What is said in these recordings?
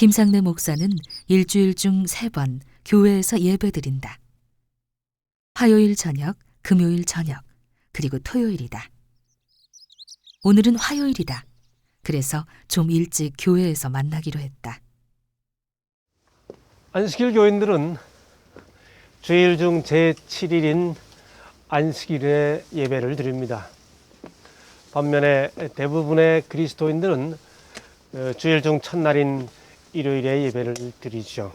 김상래 목사는 일주일 중 3번 교회에서 예배드린다. 화요일 저녁, 금요일 저녁, 그리고 토요일이다. 오늘은 화요일이다. 그래서 좀 일찍 교회에서 만나기로 했다. 안식일 교인들은 주일 중 제7일인 안식일에 예배를 드립니다. 반면에 대부분의 그리스도인들은 주일 중 첫날인 일요일에 예배를 드리죠.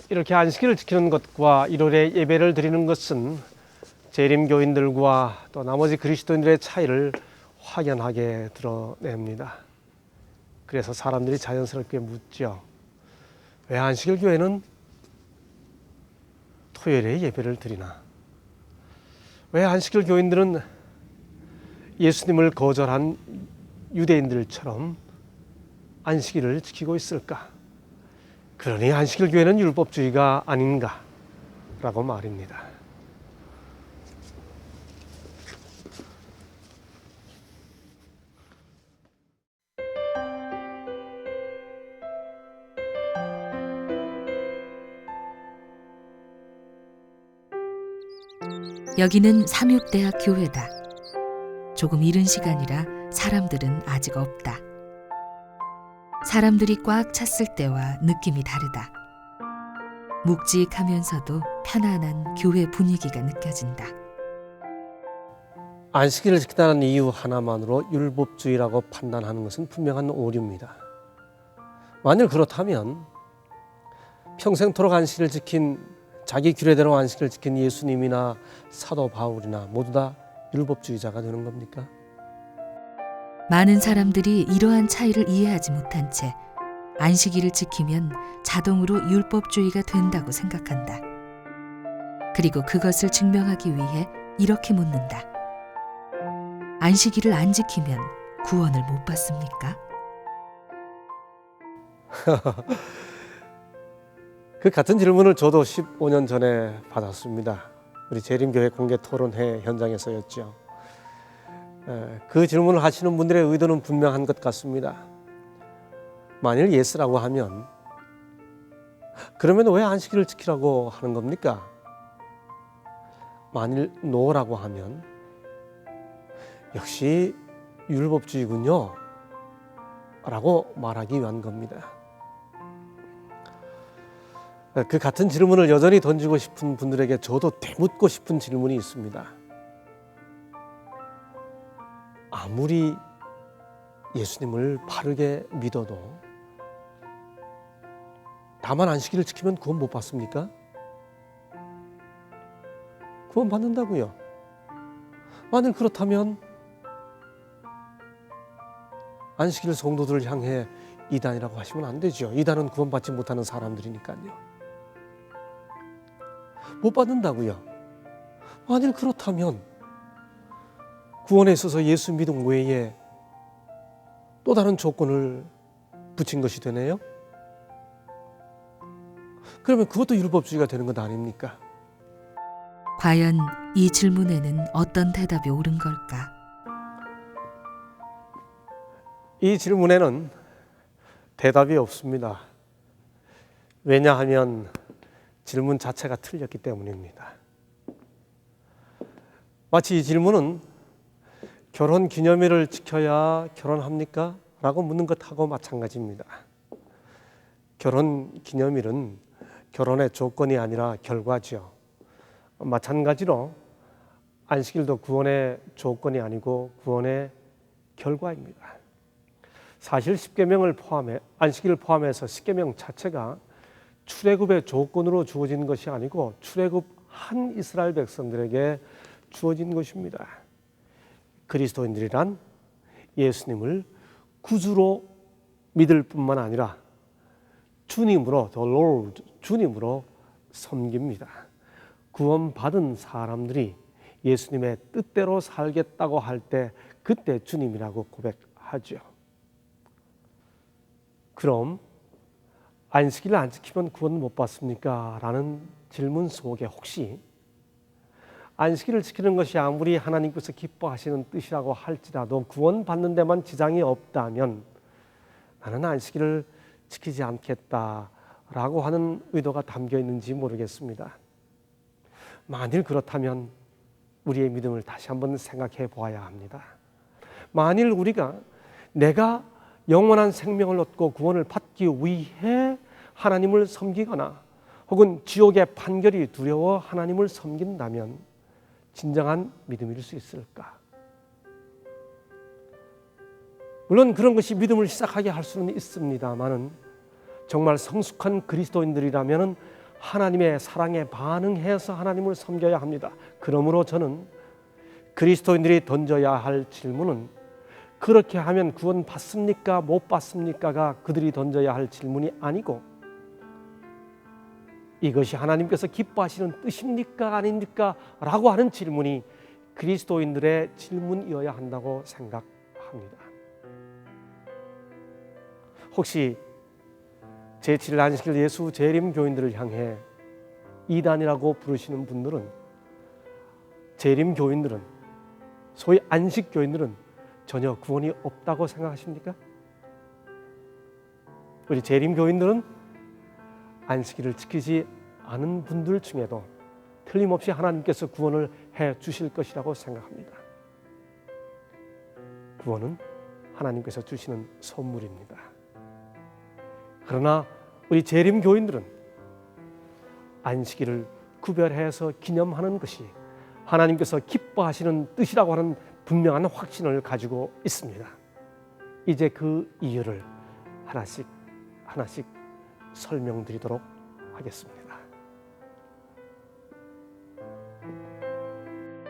이렇게 안식일을 지키는 것과 일요일에 예배를 드리는 것은 재림교인들과 또 나머지 그리스도인들의 차이를 확연하게 드러냅니다. 그래서 사람들이 자연스럽게 묻죠. 왜 안식일 교회는 토요일에 예배를 드리나? 왜 안식일 교인들은 예수님을 거절한 유대인들처럼 안식일을 지키고 있을까? 그러니 안식일 교회는 율법주의가 아닌가? 라고 말입니다. 여기는 삼육대학 교회다. 조금 이른 시간이라 사람들은 아직 없다. 사람들이 꽉 찼을 때와 느낌이 다르다. 묵직하면서도 편안한 교회 분위기가 느껴진다. 안식일을 지키다는 이유 하나만으로 율법주의라고 판단하는 것은 분명한 오류입니다. 만일 그렇다면 평생토록 안식일을 지킨 자기 규례대로 안식일을 지킨 예수님이나 사도 바울이나 모두 다 율법주의자가 되는 겁니까? 많은 사람들이 이러한 차이를 이해하지 못한 채 안식일을 지키면 자동으로 율법주의가 된다고 생각한다. 그리고 그것을 증명하기 위해 이렇게 묻는다. 안식일을 안 지키면 구원을 못 받습니까? 그 같은 질문을 저도 15년 전에 받았습니다. 우리 재림교회 공개토론회 현장에서였죠. 그 질문을 하시는 분들의 의도는 분명한 것 같습니다. 만일 예스라고 하면 그러면 왜 안식일을 지키라고 하는 겁니까? 만일 노라고 하면 역시 율법주의군요 라고 말하기 위한 겁니다. 그 같은 질문을 여전히 던지고 싶은 분들에게 저도 되묻고 싶은 질문이 있습니다. 아무리 예수님을 바르게 믿어도 다만 안식일을 지키면 구원 못 받습니까? 구원 받는다고요. 만일 그렇다면 안식일 성도들을 향해 이단이라고 하시면 안 되죠. 이단은 구원받지 못하는 사람들이니까요. 못 받는다고요. 만일 그렇다면 구원에 있어서 예수 믿음 외에 또 다른 조건을 붙인 것이 되네요. 그러면 그것도 율법주의가 되는 것 아닙니까? 과연 이 질문에는 어떤 대답이 옳은 걸까? 이 질문에는 대답이 없습니다. 왜냐하면 질문 자체가 틀렸기 때문입니다. 마치 이 질문은 결혼 기념일을 지켜야 결혼합니까? 라고 묻는 것하고 마찬가지입니다. 결혼 기념일은 결혼의 조건이 아니라 결과죠. 마찬가지로 안식일도 구원의 조건이 아니고 구원의 결과입니다. 사실 안식일을 포함해서 십계명 자체가 출애굽의 조건으로 주어진 것이 아니고 출애굽한 이스라엘 백성들에게 주어진 것입니다. 그리스도인들이란 예수님을 구주로 믿을 뿐만 아니라 주님으로, the Lord, 주님으로 섬깁니다. 구원받은 사람들이 예수님의 뜻대로 살겠다고 할 때 그때 주님이라고 고백하죠. 그럼 안식일을 안 지키면 구원 못 받습니까? 라는 질문 속에 혹시 안식일을 지키는 것이 아무리 하나님께서 기뻐하시는 뜻이라고 할지라도 구원 받는 데만 지장이 없다면 나는 안식일을 지키지 않겠다라고 하는 의도가 담겨 있는지 모르겠습니다. 만일 그렇다면 우리의 믿음을 다시 한번 생각해 보아야 합니다. 만일 우리가 내가 영원한 생명을 얻고 구원을 받기 위해 하나님을 섬기거나 혹은 지옥의 판결이 두려워 하나님을 섬긴다면 진정한 믿음일 수 있을까? 물론 그런 것이 믿음을 시작하게 할 수는 있습니다만은 정말 성숙한 그리스도인들이라면 하나님의 사랑에 반응해서 하나님을 섬겨야 합니다. 그러므로 저는 그리스도인들이 던져야 할 질문은 그렇게 하면 구원 받습니까? 못 받습니까가 그들이 던져야 할 질문이 아니고 이것이 하나님께서 기뻐하시는 뜻입니까? 아닙니까? 라고 하는 질문이 그리스도인들의 질문이어야 한다고 생각합니다. 혹시 제7일 안식일 예수 재림 교인들을 향해 이단이라고 부르시는 분들은 재림 교인들은 소위 안식 교인들은 전혀 구원이 없다고 생각하십니까? 우리 재림 교인들은 안식일을 지키지 않은 분들 중에도 틀림없이 하나님께서 구원을 해 주실 것이라고 생각합니다. 구원은 하나님께서 주시는 선물입니다. 그러나 우리 재림 교인들은 안식일을 구별해서 기념하는 것이 하나님께서 기뻐하시는 뜻이라고 하는 분명한 확신을 가지고 있습니다. 이제 그 이유를 하나씩 설명드리도록 하겠습니다.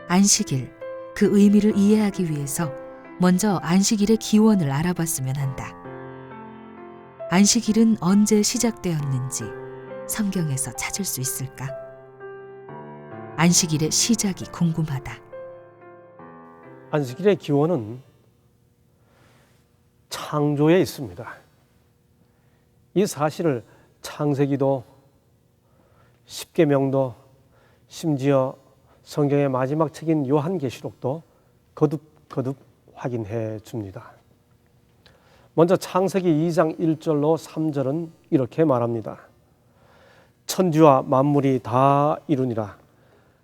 안식일, 그 의미를 이해하기 위해서 먼저 안식일의 기원을 알아봤으면 한다. 안식일은 언제 시작되었는지 성경에서 찾을 수 있을까? 안식일의 시작이 궁금하다. 안식일의 기원은 창조에 있습니다. 이 사실을 창세기도 십계명도 심지어 성경의 마지막 책인 요한계시록도 거듭 확인해 줍니다. 먼저 창세기 2장 1절로 3절은 이렇게 말합니다. 천지와 만물이 다 이루니라.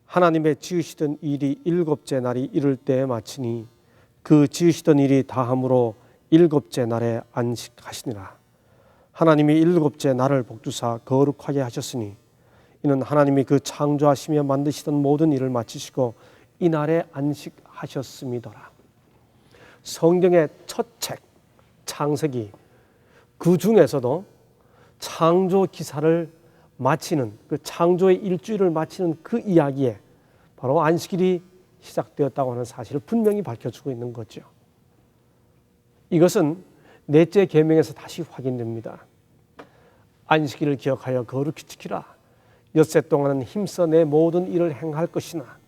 하나님의 지으시던 일이 일곱째 날이 이를 때에 마치니 그 지으시던 일이 다함으로 일곱째 날에 안식하시니라. 하나님이 일곱째 날을 복주사 거룩하게 하셨으니 이는 하나님이 그 창조하시며 만드시던 모든 일을 마치시고 이 날에 안식하셨음이더라. 성경의 첫 책 창세기, 그 중에서도 창조 기사를 마치는 그 창조의 일주일을 마치는 그 이야기에 바로 안식일이 시작되었다고 하는 사실을 분명히 밝혀주고 있는 거죠. 이것은 넷째 계명에서 다시 확인됩니다. 안식일을 기억하여 거룩히 지키라. 엿새 동안은 힘써 내 모든 일을 행할 것이나.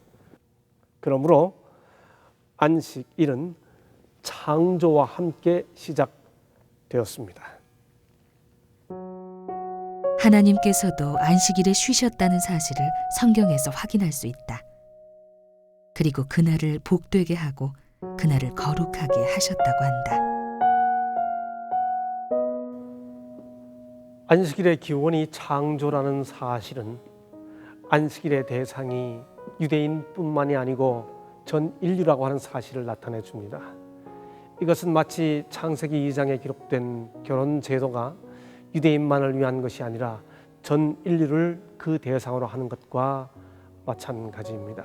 그러므로 안식일은 창조와 함께 시작되었습니다. 하나님께서도 안식일에 쉬셨다는 사실을 성경에서 확인할 수 있다. 그리고 그날을 복되게 하고 그날을 거룩하게 하셨다고 한다. 안식일의 기원이 창조라는 사실은 안식일의 대상이 유대인뿐만이 아니고 전 인류라고 하는 사실을 나타내 줍니다. 이것은 마치 창세기 2장에 기록된 결혼 제도가 유대인만을 위한 것이 아니라 전 인류를 그 대상으로 하는 것과 마찬가지입니다.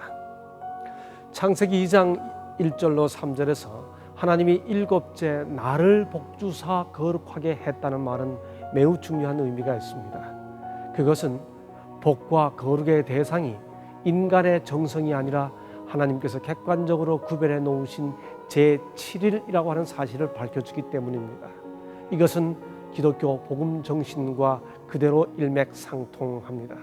창세기 2장 1절로 3절에서 하나님이 일곱째 날을 복주사 거룩하게 했다는 말은 매우 중요한 의미가 있습니다. 그것은 복과 거룩의 대상이 인간의 정성이 아니라 하나님께서 객관적으로 구별해 놓으신 제7일이라고 하는 사실을 밝혀주기 때문입니다. 이것은 기독교 복음 정신과 그대로 일맥상통합니다.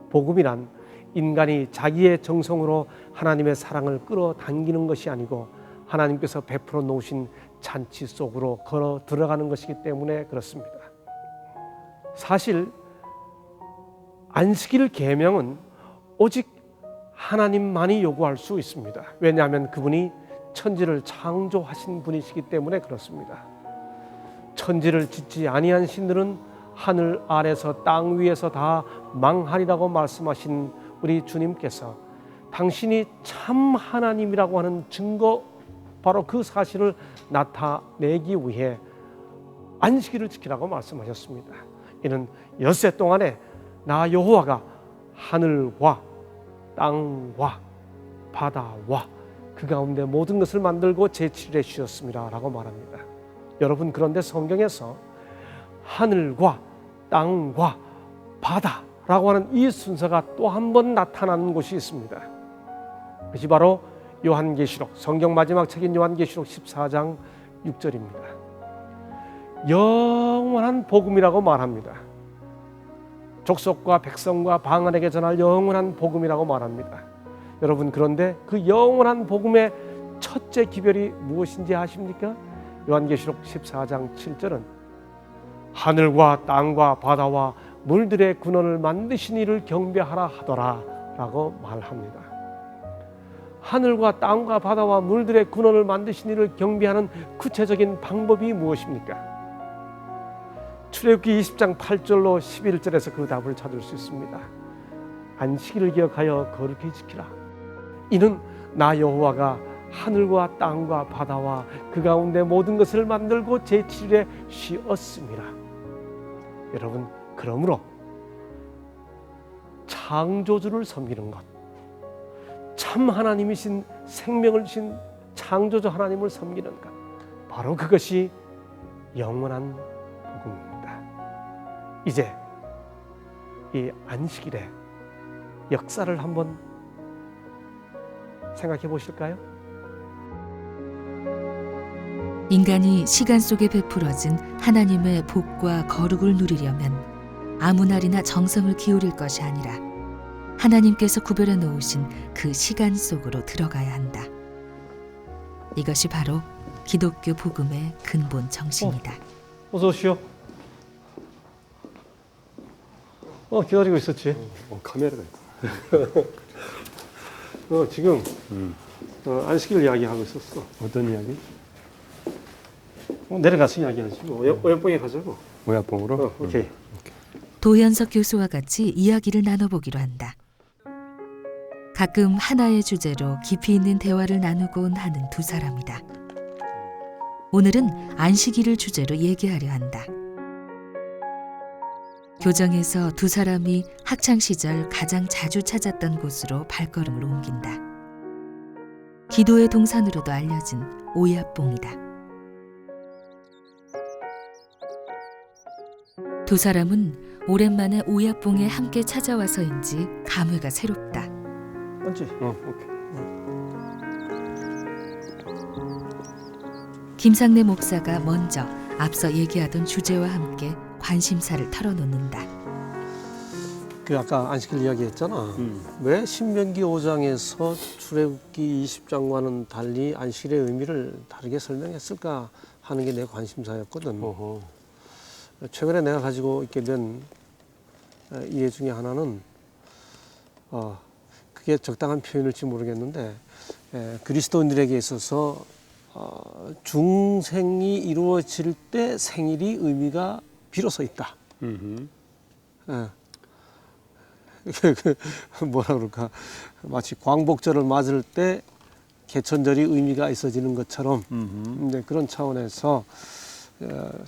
복음이란 인간이 자기의 정성으로 하나님의 사랑을 끌어당기는 것이 아니고 하나님께서 베풀어 놓으신 잔치 속으로 걸어 들어가는 것이기 때문에 그렇습니다. 사실 안식일 계명은 오직 하나님만이 요구할 수 있습니다. 왜냐하면 그분이 천지를 창조하신 분이시기 때문에 그렇습니다. 천지를 짓지 아니한 신들은 하늘 아래서 땅 위에서 다 망하리라고 말씀하신 우리 주님께서 당신이 참 하나님이라고 하는 증거, 바로 그 사실을 나타내기 위해 안식일을 지키라고 말씀하셨습니다. 이는 엿새 동안에 나 여호와가 하늘과 땅과 바다와 그 가운데 모든 것을 만들고 제7일에 쉬었습니다 라고 말합니다. 여러분, 그런데 성경에서 하늘과 땅과 바다라고 하는 이 순서가 또 한 번 나타나는 곳이 있습니다. 그것이 바로 요한계시록, 성경 마지막 책인 요한계시록 14장 6절입니다. 영원한 복음이라고 말합니다. 족속과 백성과 방언에게 전할 영원한 복음이라고 말합니다. 여러분, 그런데 그 영원한 복음의 첫째 기별이 무엇인지 아십니까? 요한계시록 14장 7절은 하늘과 땅과 바다와 물들의 근원을 만드신 이를 경배하라 하더라 라고 말합니다. 하늘과 땅과 바다와 물들의 근원을 만드신 이를 경배하는 구체적인 방법이 무엇입니까? 출애굽기 20장 8절로 11절에서 그 답을 찾을 수 있습니다. 안식일을 기억하여 거룩히 지키라. 이는 나 여호와가 하늘과 땅과 바다와 그 가운데 모든 것을 만들고 제7일에 쉬었습니다. 여러분, 그러므로 창조주를 섬기는 것, 참 하나님이신, 생명을 주신 창조주 하나님을 섬기는 것, 바로 그것이 영원한 복음입니다. 이제 이 안식일의 역사를 한번 생각해 보실까요? 인간이 시간 속에 베풀어진 하나님의 복과 거룩을 누리려면 아무 날이나 정성을 기울일 것이 아니라 하나님께서 구별해 놓으신 그 시간 속으로 들어가야 한다. 이것이 바로 기독교 복음의 근본 정신이다. 어서 오시오. 기다리고 있었지. 카메라가 있구나. 지금 안식일 이야기하고 있었어. 어떤 이야기? 내려가서 이야기하지. 오염뽕에 가자고. 오야뽕으로? 오케이. 도현석 교수와 같이 이야기를 나눠보기로 한다. 가끔 하나의 주제로 깊이 있는 대화를 나누곤 하는 두 사람이다. 오늘은 안식일을 주제로 얘기하려 한다. 교정에서 두 사람이 학창시절 가장 자주 찾았던 곳으로 발걸음을 옮긴다. 기도의 동산으로도 알려진 오야뽕이다. 두 사람은 오랜만에 오야뽕에 함께 찾아와서인지 감회가 새롭다. 맞지? 오케이. 김상래 목사가 먼저 앞서 얘기하던 주제와 함께 관심사를 털어놓는다. 그 아까 안식일 이야기했잖아. 왜 신명기 5장에서 출애굽기 20장과는 달리 안식일의 의미를 다르게 설명했을까 하는 게 내 관심사였거든. 어허. 최근에 내가 가지고 있게 된 이해 중에 하나는 그게 적당한 표현일지 모르겠는데 그리스도인들에게 있어서 중생이 이루어질 때 생일이 의미가 비로소 있다. 뭐라 그럴까, 마치 광복절을 맞을 때 개천절이 의미가 있어지는 것처럼 이제 그런 차원에서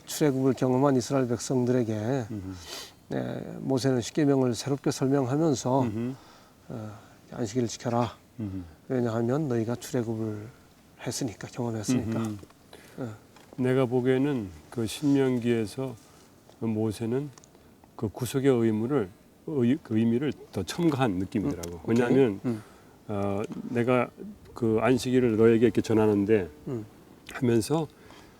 출애굽을 경험한 이스라엘 백성들에게 모세는 십계명을 새롭게 설명하면서 안식일을 지켜라. 왜냐하면 너희가 출애굽을 했으니까, 경험했으니까. 내가 보기에는 그 신명기에서 그 모세는 그 구속의 그 의미를 더 첨가한 느낌이더라고. 왜냐하면 내가 그 안식일을 너에게 이렇게 전하는데 하면서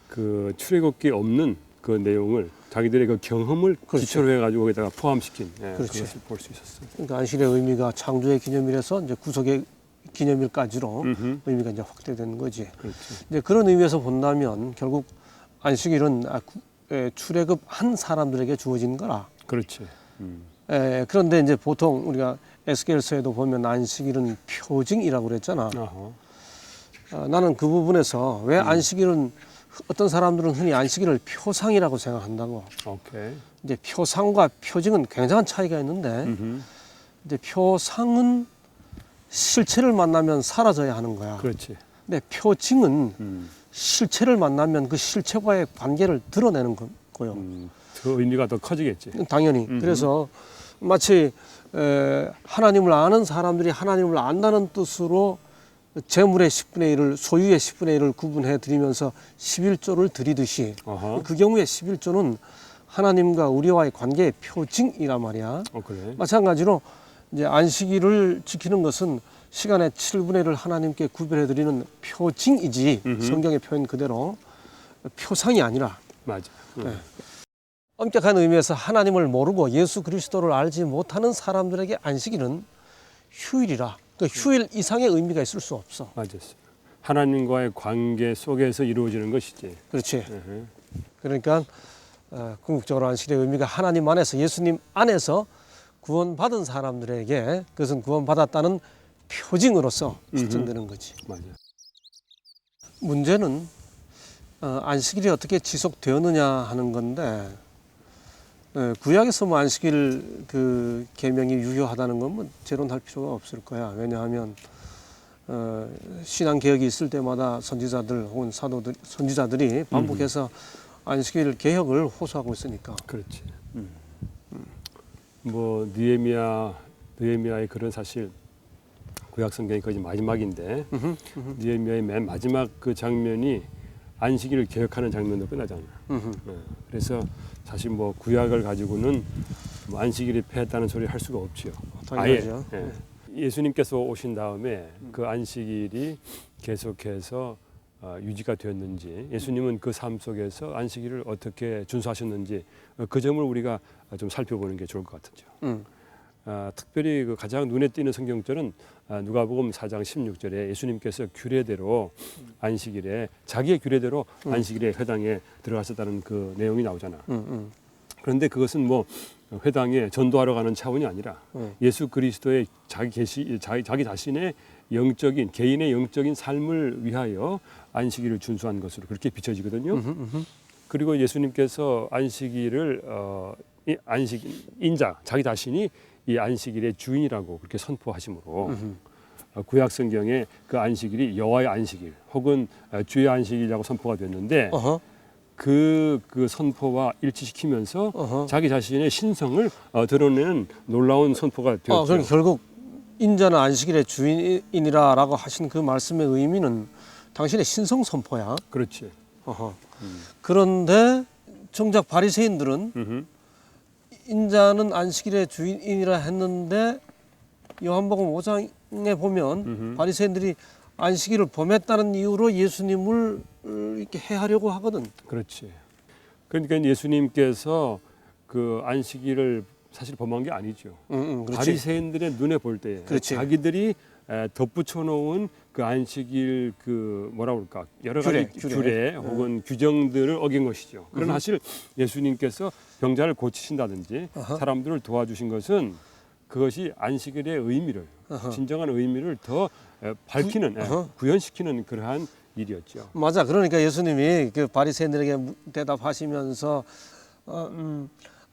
그 출애굽기 없는 그 내용을 자기들의 그 경험을 그렇죠. 기초로 해가지고 거기다가 포함시킨 그렇지. 그것을 볼 수 있었어요. 그러니까 안식일의 의미가 창조의 기념일에서 이제 구속의 기념일까지로 의미가 이제 확대되는 거지. 그렇죠. 이제 그런 의미에서 본다면 결국 안식일은 출애굽한 사람들에게 주어진 거라. 그렇지. 그런데 이제 보통 우리가 에스겔서에도 보면 안식일은 표징이라고 그랬잖아. 나는 그 부분에서 왜 안식일은 어떤 사람들은 흔히 안식일을 표상이라고 생각한다고. 오케이. 이제 표상과 표징은 굉장한 차이가 있는데 음흠. 이제 표상은 실체를 만나면 사라져야 하는 거야. 그렇지. 근데 표징은 음. 실체를 만나면 그 실체와의 관계를 드러내는 거요. 그 의미가 더 커지겠지. 당연히. 그래서 마치 하나님을 아는 사람들이 하나님을 안다는 뜻으로 재물의 10분의 1을 소유의 10분의 1을 구분해 드리면서 11조를 드리듯이 어허. 그 경우에 11조는 하나님과 우리와의 관계의 표징이란 말이야. 그래. 마찬가지로 이제 안식일을 지키는 것은 시간의 7분의 1을 하나님께 구별해 드리는 표징이지 성경의 표현 그대로 표상이 아니라 맞아. 네. 엄격한 의미에서 하나님을 모르고 예수 그리스도를 알지 못하는 사람들에게 안식일은 휴일이라 그 휴일 이상의 의미가 있을 수 없어. 맞았어. 하나님과의 관계 속에서 이루어지는 것이지. 그렇지. 으흠. 그러니까 궁극적으로 안식일의 의미가 하나님 안에서 예수님 안에서 구원받은 사람들에게 그것은 구원받았다는 표징으로서 확정되는 거지. 맞아. 문제는 안식일이 어떻게 지속되었느냐 하는 건데 구약에서 뭐 안식일 그 계명이 유효하다는 건 뭐 재론할 필요가 없을 거야. 왜냐하면 신앙 개혁이 있을 때마다 선지자들 혹은 사도들 선지자들이 반복해서 안식일 개혁을 호소하고 있으니까. 그렇지. 뭐 느헤미야의 글은 사실 구약 성경이 거의 마지막인데 느헤미야의 맨 마지막 그 장면이 안식일을 개혁하는 장면으로 끝나잖아. 그래서 사실 뭐 구약을 가지고는 뭐 안식일이 폐했다는 소리 할 수가 없지요. 당연하죠. 아예. 예수님께서 오신 다음에 그 안식일이 계속해서 유지가 되었는지, 예수님은 그 삶 속에서 안식일을 어떻게 준수하셨는지 그 점을 우리가 좀 살펴보는 게 좋을 것 같죠. 특별히 그 가장 눈에 띄는 성경절은 누가복음 4장 16절에 예수님께서 규례대로 안식일에 자기의 규례대로 안식일에 회당에 들어가셨다는 그 내용이 나오잖아. 그런데 그것은 뭐 회당에 전도하러 가는 차원이 아니라 예수 그리스도의 자기 자신의 영적인 개인의 영적인 삶을 위하여 안식일을 준수한 것으로 그렇게 비춰지거든요. 그리고 예수님께서 안식일을 인자 자기 자신이 이 안식일의 주인이라고 그렇게 선포하심으로 구약 성경에 그 안식일이 여호와의 안식일 혹은 주의 안식일이라고 선포가 됐는데 그 선포와 일치시키면서 자기 자신의 신성을 드러내는 놀라운 선포가 되었죠. 그럼 결국 인자는 안식일의 주인이라라고 하신 그 말씀의 의미는 당신의 신성 선포야. 그렇지. 그런데 정작 바리새인들은 인자는 안식일의 주인이라 했는데 요한복음 5장에 보면 바리새인들이 안식일을 범했다는 이유로 예수님을 이렇게 해하려고 하거든. 그렇지. 그러니까 예수님께서 그 안식일을 사실 범한 게 아니죠. 바리새인들의 눈에 볼 때 자기들이 덧붙여 놓은 그 안식일 그 뭐라 그럴까 여러 가지 규례 혹은 규정들을 어긴 것이죠. 그러나 사실 예수님께서 병자를 고치신다든지 사람들을 도와주신 것은 그것이 안식일의 의미를 진정한 의미를 더 밝히는 구현시키는 그러한 일이었죠. 맞아. 그러니까 예수님이 그 바리새인들에게 대답하시면서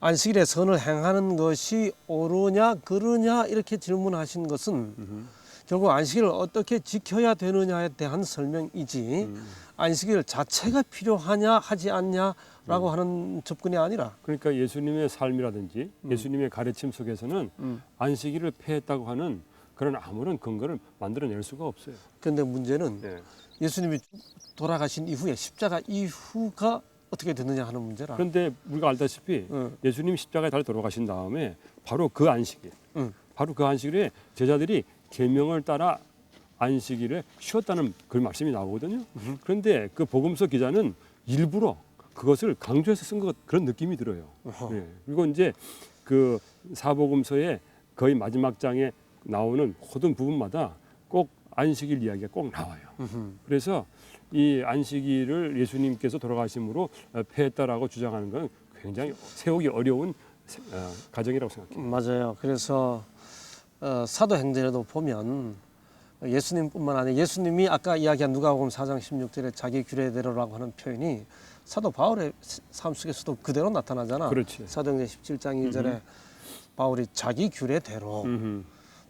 안식일에 선을 행하는 것이 옳으냐 그르냐 이렇게 질문하신 것은 결국 안식일을 어떻게 지켜야 되느냐에 대한 설명이지 안식일 자체가 필요하냐 하지 않냐라고 하는 접근이 아니라. 그러니까 예수님의 삶이라든지 예수님의 가르침 속에서는 안식일을 폐했다고 하는 그런 아무런 근거를 만들어낼 수가 없어요. 그런데 문제는 예수님이 돌아가신 이후에 십자가 이후가 어떻게 됐느냐 하는 문제라. 그런데 우리가 알다시피 예수님이 십자가에 달려 돌아가신 다음에 바로 그 안식일, 바로 그 안식일에 제자들이 계명을 따라 안식일에 쉬었다는 그 말씀이 나오거든요. 그런데 그 복음서 기자는 일부러 그것을 강조해서 쓴 것 그런 느낌이 들어요. 그리고 이제 그 사복음서의 거의 마지막 장에 나오는 모든 부분마다 꼭 안식일 이야기가 꼭 나와요. 그래서 이 안식일을 예수님께서 돌아가심으로 폐했다라고 주장하는 건 굉장히 세우기 어려운 가정이라고 생각해요. 맞아요. 그래서 사도행전에도 보면 예수님뿐만 아니라 예수님이 아까 이야기한 누가복음 4장 16절에 자기 규례대로라고 하는 표현이 사도 바울의 삶 속에서도 그대로 나타나잖아. 그렇지. 사도행전 17장 2절에 바울이 자기 규례대로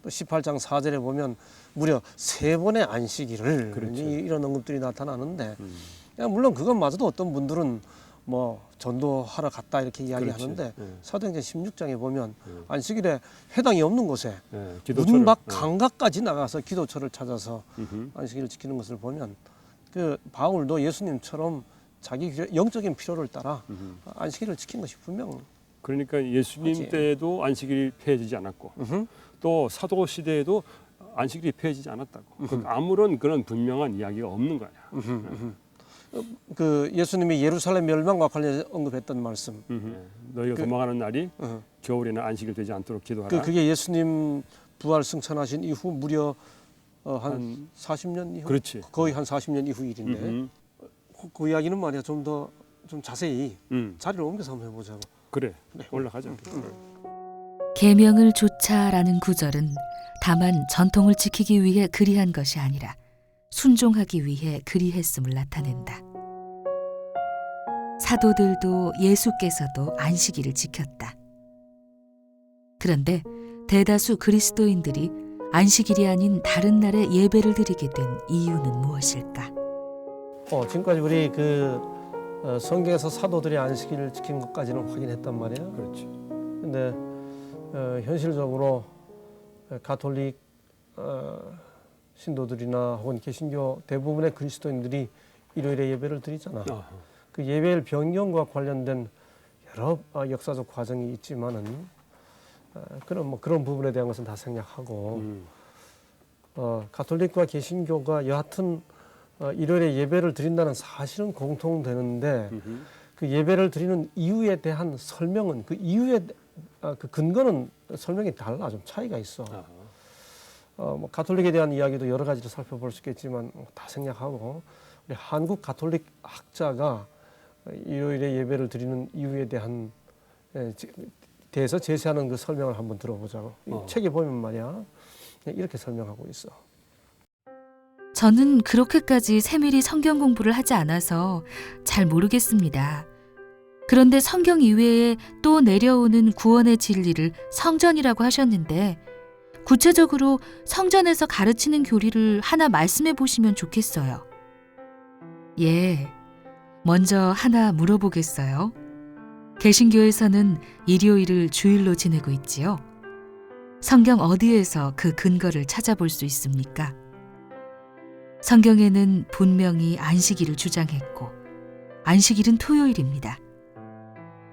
또 18장 4절에 보면 무려 3번의 안식일을 그렇죠. 이런 언급들이 나타나는데 물론 그것마저도 어떤 분들은 뭐 전도하러 갔다 이렇게 이야기하는데 사도행전 16장에 보면 안식일에 해당이 없는 곳에 문 밖 강가까지 나가서 기도처를 찾아서 안식일을 지키는 것을 보면 그 바울도 예수님처럼 자기 영적인 필요를 따라 안식일을 지킨 것이 분명. 그러니까 예수님 하지. 때도 안식일이 폐해지지 않았고 또 사도 시대에도 안식일이 폐해지지 않았다고. 그러니까 아무런 그런 분명한 이야기가 없는 거야. 그 예수님이 예루살렘 멸망과 관련해서 언급했던 말씀. 너희가 도망하는 날이 겨울에는 안식일 되지 않도록 기도하라. 그게 예수님 부활 승천하신 이후 무려 한 40년 이후. 그렇지. 거의 한 40년 이후 일인데 그 이야기는 말이야 좀 더 좀 자세히 자리를 옮겨서 한번 해보자고. 그래. 올라가자. 계명을 조차라는 구절은 다만 전통을 지키기 위해 그리한 것이 아니라 순종하기 위해 그리했음을 나타낸다. 사도들도 예수께서도 안식일을 지켰다. 그런데 대다수 그리스도인들이 안식일이 아닌 다른 날에 예배를 드리게 된 이유는 무엇일까? 지금까지 우리 성경에서 사도들이 안식일을 지킨 것까지는 확인했단 말이야. 그렇지. 근데 현실적으로 가톨릭 신도들이나 혹은 개신교 대부분의 그리스도인들이 일요일에 예배를 드리잖아. 그 예배일 변경과 관련된 여러 역사적 과정이 있지만은 그런 부분에 대한 것은 다 생략하고 가톨릭과 개신교가 여하튼 일요일에 예배를 드린다는 사실은 공통되는데 그 예배를 드리는 이유에 대한 설명은 그 이유에 그 근거는 설명이 달라. 좀 차이가 있어. 뭐 가톨릭에 대한 이야기도 여러 가지로 살펴볼 수 있겠지만 다 생략하고 우리 한국 가톨릭 학자가 일요일에 예배를 드리는 이유에 대해서 제시하는 그 설명을 한번 들어보자고. 이 책에 보면 말이야 이렇게 설명하고 있어. 저는 그렇게까지 세밀히 성경 공부를 하지 않아서 잘 모르겠습니다. 그런데 성경 이외에 또 내려오는 구원의 진리를 성전이라고 하셨는데 구체적으로 성전에서 가르치는 교리를 하나 말씀해 보시면 좋겠어요. 예, 먼저 하나 물어보겠어요. 개신교에서는 일요일을 주일로 지내고 있지요. 성경 어디에서 그 근거를 찾아볼 수 있습니까? 성경에는 분명히 안식일을 주장했고 안식일은 토요일입니다.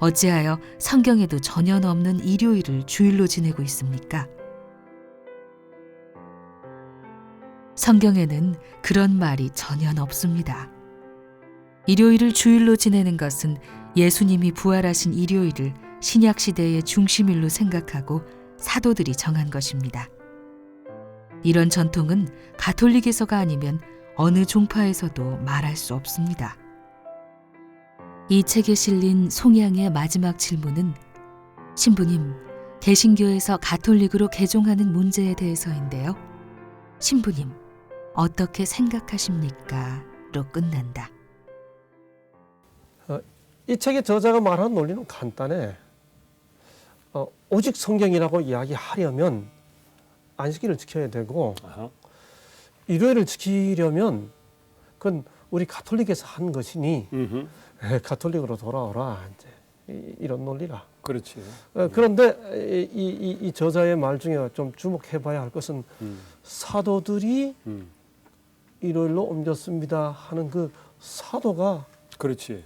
어찌하여 성경에도 전혀 없는 일요일을 주일로 지내고 있습니까? 성경에는 그런 말이 전혀 없습니다. 일요일을 주일로 지내는 것은 예수님이 부활하신 일요일을 신약시대의 중심일로 생각하고 사도들이 정한 것입니다. 이런 전통은 가톨릭에서가 아니면 어느 종파에서도 말할 수 없습니다. 이 책에 실린 송양의 마지막 질문은 신부님, 개신교에서 가톨릭으로 개종하는 문제에 대해서인데요. 신부님, 어떻게 생각하십니까? 로 끝난다. 이 책의 저자가 말하는 논리는 간단해. 오직 성경이라고 이야기하려면 안식일을 지켜야 되고 일요일을 지키려면 그건 우리 가톨릭에서 한 것이니 가톨릭으로 돌아오라 이제 이런 논리라. 그렇지. 그런데 이 저자의 말 중에 좀 주목해봐야 할 것은 사도들이 일요일로 옮겼습니다 하는 그 사도가 그렇지.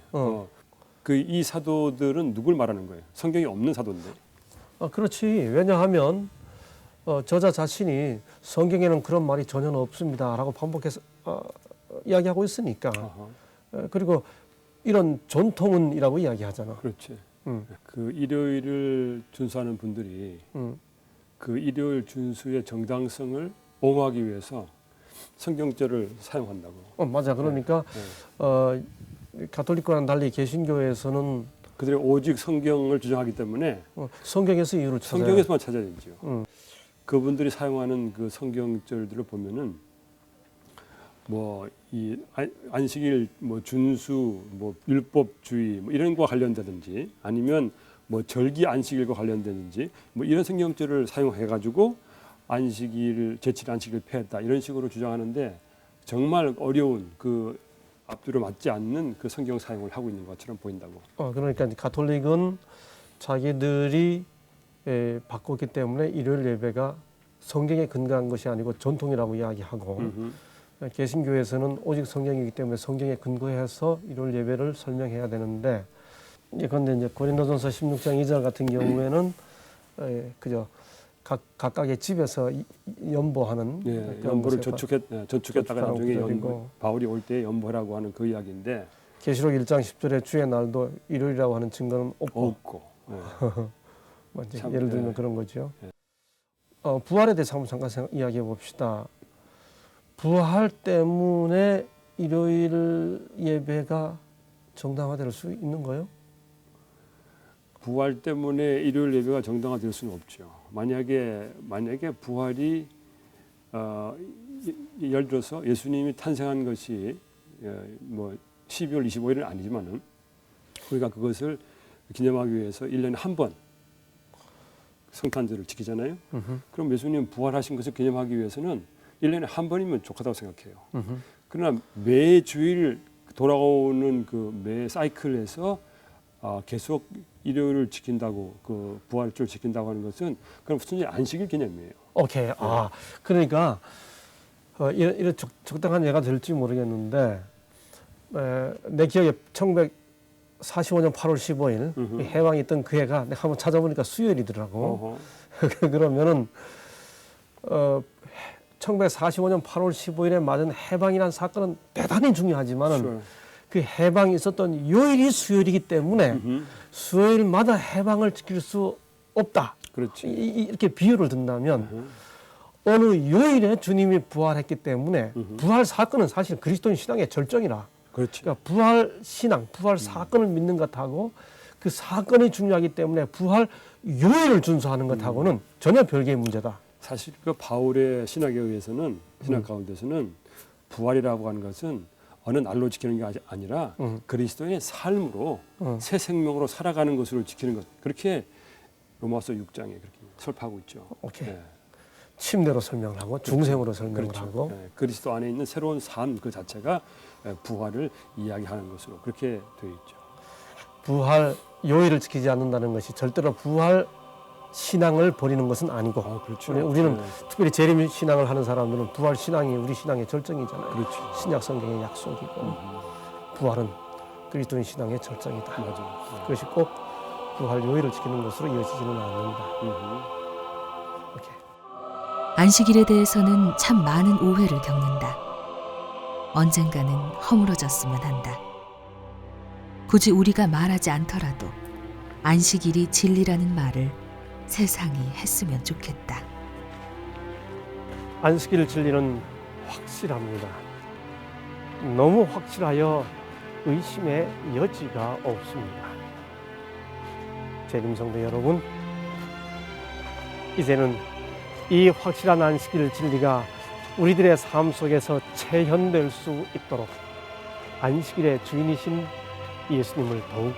그 이 사도들은 누굴 말하는 거예요? 성경이 없는 사도인데. 그렇지. 왜냐하면 저자 자신이 성경에는 그런 말이 전혀 없습니다라고 반복해서 이야기하고 있으니까. 그리고 이런 전통은이라고 이야기하잖아. 그렇지. 그 일요일을 준수하는 분들이 그 일요일 준수의 정당성을 옹호하기 위해서 성경절을 사용한다고. 맞아. 그러니까 가톨릭과는 달리 개신교에서는 그들이 오직 성경을 주장하기 때문에 성경에서 이유를 찾아야 성경에서만 찾아야 되죠. 그분들이 사용하는 그 성경절들을 보면은 뭐 이 안식일 뭐 준수 뭐 율법주의 뭐 이런 거와 관련되든지 아니면 뭐 절기 안식일과 관련되든지 뭐 이런 성경절을 사용해 가지고 안식일 제칠 안식일 폐했다 이런 식으로 주장하는데 정말 어려운 그 앞뒤로 맞지 않는 그 성경 사용을 하고 있는 것처럼 보인다고. 그러니까 가톨릭은 자기들이 바꿨기 때문에 일요일 예배가 성경에 근거한 것이 아니고 전통이라고 이야기하고 개신교에서는 오직 성경이기 때문에 성경에 근거해서 일요일 예배를 설명해야 되는데 그런데 이제 고린도전서 16장 2절 같은 경우에는 그저 각각의 집에서 연보하는 연보를 저축했다가 나중에 바울이 올 때 연보라고 하는 그 이야기인데 계시록 1장 10절에 주의 날도 일요일이라고 하는 증거는 없고 예를 들면 그런 거죠. 부활에 대해서 한번 잠깐 이야기해 봅시다. 부활 때문에 일요일 예배가 정당화될 수 있는 거예요? 부활 때문에 일요일 예배가 정당화될 수는 없죠. 만약에 부활이 예를 들어서 예수님이 탄생한 것이 뭐 12월 25일은 아니지만은 우리가 그것을 기념하기 위해서 1년에 한 번 성탄절을 지키잖아요. 그럼 예수님 부활하신 것을 기념하기 위해서는 1년에 한 번이면 족하다고 생각해요. 그러나 매 주일 돌아오는 그 매 사이클에서 계속 일요일을 지킨다고 그 부활주를 지킨다고 하는 것은 그럼 순전히 안식일 개념이에요. 오케이. 그러니까 이런 적당한 예가 될지 모르겠는데 내 기억에 1945년 8월 15일 해방이 있던 그 해가 내가 한번 찾아보니까 수요일이더라고. 그러면은 1945년 8월 15일에 맞은 해방이라는 사건은 대단히 중요하지만은 그 해방이 있었던 요일이 수요일이기 때문에 수요일마다 해방을 지킬 수 없다. 그렇지. 이렇게 비유를 든다면 어느 요일에 주님이 부활했기 때문에 부활 사건은 사실 그리스도인 신앙의 절정이라. 그렇지. 그러니까 부활 신앙, 부활 사건을 믿는 것하고 그 사건이 중요하기 때문에 부활 요일을 준수하는 것하고는 전혀 별개의 문제다. 사실 그 바울의 신학에 의해서는 신학 가운데서는 부활이라고 하는 것은 어느 날로 지키는 게 아니라 그리스도의 삶으로 새 생명으로 살아가는 것으로 지키는 것. 그렇게 로마서 6장에 그렇게 설파하고 있죠. 오케이. 네. 침례로 설명을 하고 중생으로 설명을 그렇죠. 하고 네. 그리스도 안에 있는 새로운 삶 그 자체가 부활을 이야기하는 것으로 그렇게 되어 있죠. 부활 요일을 지키지 않는다는 것이 절대로 부활 신앙을 버리는 것은 아니고 그렇죠. 우리는 특별히 재림 신앙을 하는 사람들은 부활 신앙이 우리 신앙의 절정이잖아요. 그렇죠. 신약 성경의 약속이고 부활은 그리스도인 신앙의 절정이다. 맞아요. 그것이 꼭 부활 요일을 지키는 것으로 이어지지는 않는다. 이렇게. 안식일에 대해서는 참 많은 오해를 겪는다. 언젠가는 허물어졌으면 한다. 굳이 우리가 말하지 않더라도 안식일이 진리라는 말을 세상이 했으면 좋겠다. 안식일 진리는 확실합니다. 너무 확실하여 의심의 여지가 없습니다. 재림성도 여러분, 이제는 이 확실한 안식일 진리가 우리들의 삶 속에서 체현될 수 있도록 안식일의 주인이신 예수님을 더욱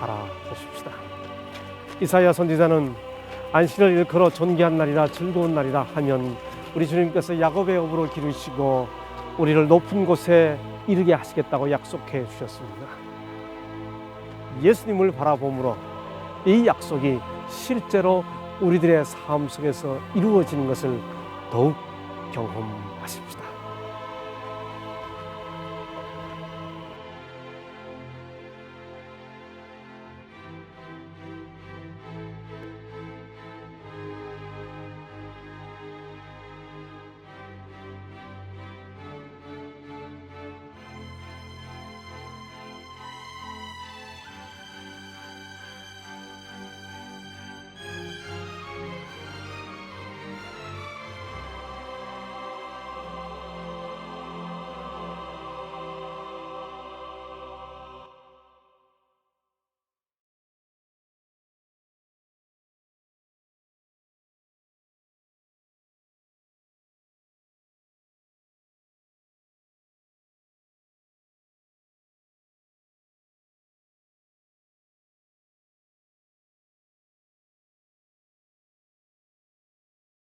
바라보십시다. 이사야 선지자는 안식일을 일컬어 존귀한 날이라 즐거운 날이라 하면 우리 주님께서 야곱의 업으로 기르시고 우리를 높은 곳에 이르게 하시겠다고 약속해 주셨습니다. 예수님을 바라봄으로 이 약속이 실제로 우리들의 삶 속에서 이루어지는 것을 더욱 경험하십시다.